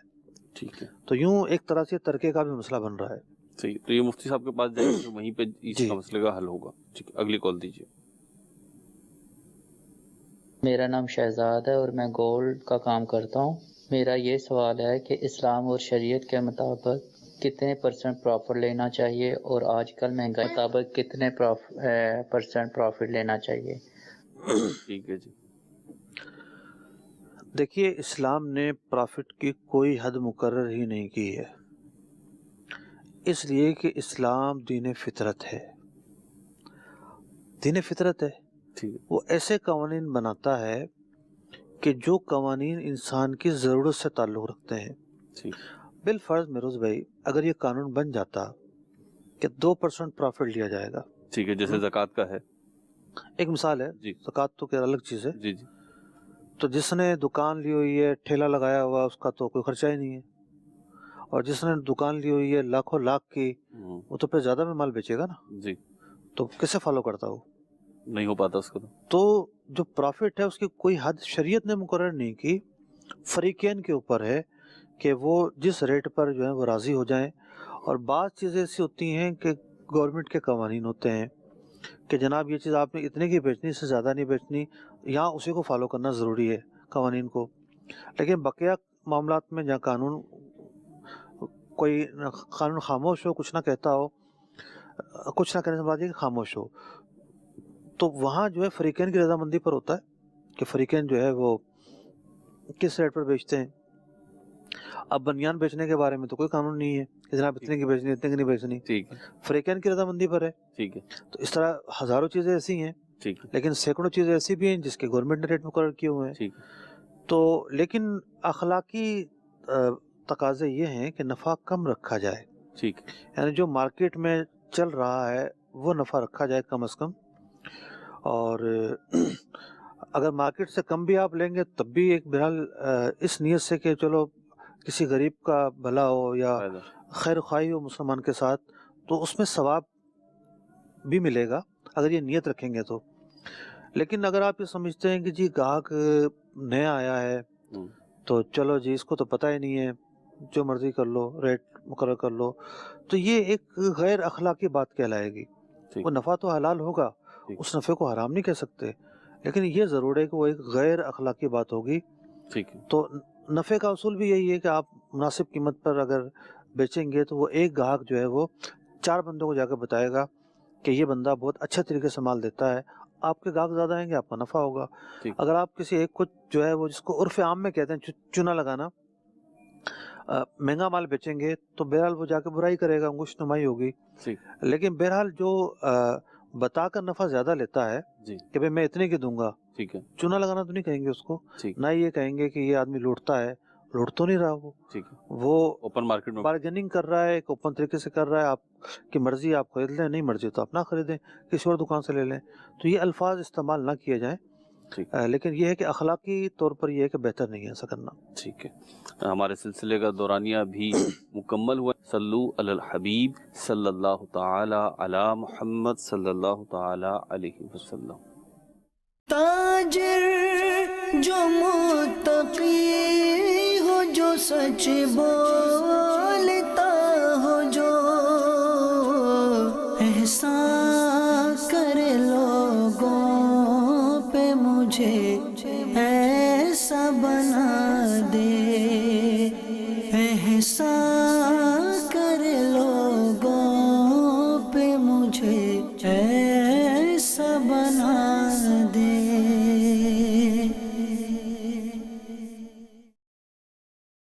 ठीक है, तो यूं एक तरह से तरके का भी मसला बन रहा है। सही, तो ये मुफ्ती साहब के पास जाएंगे तो वहीं पे इसका मसले का हल होगा। ठीक है, अगली कॉल दीजिए। मेरा नाम शहजाद है और मैं गोल्ड का काम करता हूँ। मेरा ये सवाल है कि इस्लाम और शरीयत के मुताबिक कितने % प्रॉफिट लेना चाहिए, और आजकल महंगाई के मुताबिक कितने % प्रॉफिट लेना चाहिए। ठीक है जी। देखिए, इस्लाम ने प्रॉफिट की कोई हद मुकर्रर ही नहीं की है, इसलिए कि इस्लाम दीन फितरत है। दीन फितरत है, वो ऐसे कवानीन बनाता है कि जो कवानीन इंसान की ज़रूरत से ताल्लुक़ रखते हैं। बिल फर्ज मेरोज भाई, अगर ये कानून बन जाता कि 2% प्रॉफिट लिया जाएगा, ठीक है, जैसे ज़कात का है, एक मिसाल है, ज़कात तो क्या अलग चीज़ है। जी जी। तो जिसने दुकान ली हुई है, ठेला लगाया हुआ, उसका तो कोई खर्चा ही नहीं है, और जिसने दुकान ली हुई है लाखों लाख की, वो तो फिर ज़्यादा में माल बेचेगा ना जी। तो कैसे फॉलो करता वो? नहीं हो पाता उसको। तो जो प्रॉफिट है उसकी कोई हद शरीयत ने मुकर्रर नहीं की, फरीकैन के ऊपर है कि वो जिस रेट पर जो है वो राज़ी हो जाएं। और बाज़ चीज़ें ऐसी होती हैं कि गवर्नमेंट के कवानीन होते हैं कि जनाब ये चीज़ आपने इतने की बेचनी, इससे ज़्यादा नहीं बेचनी, यहाँ उसी को फॉलो करना ज़रूरी है कवानीन को। लेकिन बकिया मामलात में जहाँ कोई कानून खामोश हो, कुछ ना कहता हो, कुछ ना कहने से बात ये कि खामोश हो, तो वहाँ जो है फरीकैन की रजामंदी पर होता है कि फरीकैन जो है वो किस रेट पर बेचते हैं। अब बनियान बेचने के बारे में तो कोई कानून नहीं है कि जनाब इतने की बेचनी, इतने की नहीं बेचनी। ठीक है, फरीकैन की रजामंदी पर है। ठीक है। तो इस तरह हज़ारों चीज़ें ऐसी हैं, ठीक है, लेकिन सैकड़ों चीज़ें ऐसी भी हैं जिसके गवर्नमेंट ने रेट मुकर्रर किए हुए हैं। ठीक। तो लेकिन अखलाकी तकाज़े ये हैं कि नफ़ा कम रखा जाए। ठीक, यानी जो मार्केट में चल रहा है वो नफ़ा रखा जाए कम से कम, और अगर मार्केट से कम भी आप लेंगे तब भी एक बहरहाल इस नीयत से कि चलो किसी गरीब का भला हो या खैर ख्वाही हो मुसलमान के साथ, तो उसमें सवाब भी मिलेगा अगर ये नीयत रखेंगे तो। लेकिन अगर आप ये समझते हैं कि जी ग्राहक नया आया है तो चलो जी इसको तो पता ही नहीं है, जो मर्जी कर लो, रेट मुकर्रर कर लो, तो ये एक गैर अखलाकी बात कहलाएगी। वो नफ़ा तो हलाल होगा, उस नफ़े को हराम नहीं कह सकते, लेकिन ये ज़रूर है कि वो एक गैर अखलाकी बात होगी। ठीक है। तो नफ़े का उसूल भी यही है कि आप मुनासिब कीमत पर अगर बेचेंगे तो वो एक ग्राहक जो है वो 4 बंदों को जाकर बताएगा कि ये बंदा बहुत अच्छे तरीके से माल देता है, आपके ग्राहक ज़्यादा आएंगे, आपका नफ़ा होगा। अगर आप किसी एक को जो है वो जिसको उर्फ़ आम में कहते हैं चूना लगाना, महंगा माल बेचेंगे तो बहरहाल वो जाके बुराई करेगा, अंगुश नुमाई होगी। लेकिन बहरहाल जो बताकर नफ़ा ज़्यादा लेता है कि भाई मैं इतने की दूंगा, ठीक है, चूना लगाना तो नहीं कहेंगे उसको, ना ये कहेंगे कि ये आदमी लूटता है, लूट तो नहीं रहा वो, ठीक है, वो ओपन मार्केट में बार्गेनिंग कर रहा है, एक ओपन तरीके से कर रहा है। आपकी मर्जी, आप खरीद लें, नहीं मर्जी तो आप ना खरीदें, किसी और दुकान से ले लें। तो ये अल्फाज इस्तेमाल ना किए जाएं, लेकिन ये है कि अखलाकी तौर पर ये है कि बेहतर नहीं है ऐसा करना। ठीक है, हमारे सिलसिले का दौरानिया भी मुकम्मल हुआ। सल्लु अलल हबीब सल्लल्लाहु ताला अला मुहम्मद सल्लल्लाहु ताला अलैहि वसल्लम। ताजिर जो मुत्तकी हो, जो सच बोलता हो, जो एहसान करे लोगों पे, मुझे ऐसा बना दे, एहसान करे लोगों पे, मुझे